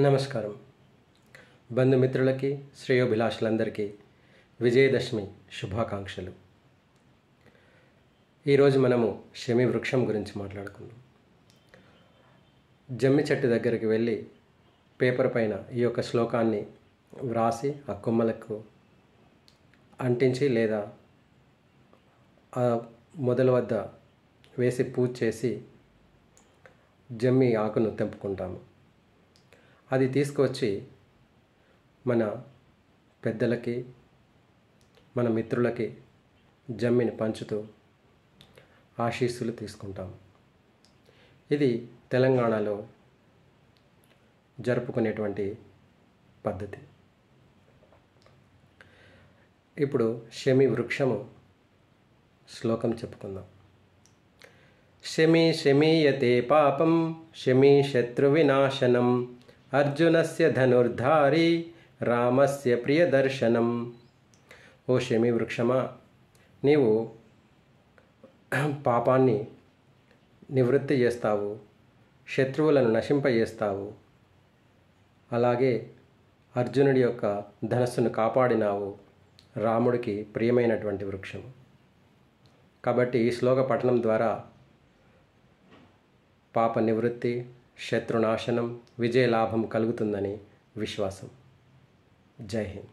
నమస్కారం. బంధుమిత్రులకి శ్రేయోభిలాషులందరికీ విజయదశమి శుభాకాంక్షలు. ఈరోజు మనము శమి వృక్షం గురించి మాట్లాడుకుందాం. జమ్మి చెట్టు దగ్గరికి వెళ్ళి పేపర్ పైన ఈ యొక్క శ్లోకాన్ని వ్రాసి ఆ కొమ్మలకు అంటించి లేదా ఆ మొదల వద్ద వేసి పూజ చేసి జమ్మి ఆకును తెంపుకుంటాము. అది తీసుకువచ్చి మన పెద్దలకి మన మిత్రులకి జమ్మిని పంచుతూ ఆశీస్సులు తీసుకుంటాము. ఇది తెలంగాణలో జరుపుకునేటువంటి పద్ధతి. ఇప్పుడు శమి వృక్షము శ్లోకం చెప్పుకుందాం. శమి శమీయతే పాపం శమి శత్రు వినాశనం అర్జునస్య ధనుర్ధారి రామస్య ప్రియదర్శనం. ఓ శమి వృక్షమా, నీవు పాపాన్ని నివృత్తి చేస్తావు, శత్రువులను నశింపజేస్తావు, అలాగే అర్జునుడి యొక్క ధనస్సును కాపాడినావు. రాముడికి ప్రియమైనటువంటి వృక్షం కాబట్టి ఈ శ్లోక పఠనం ద్వారా పాప నివృత్తి, శత్రునాశనం, విజయలాభం కలుగుతుందని విశ్వాసం. జై హింద్.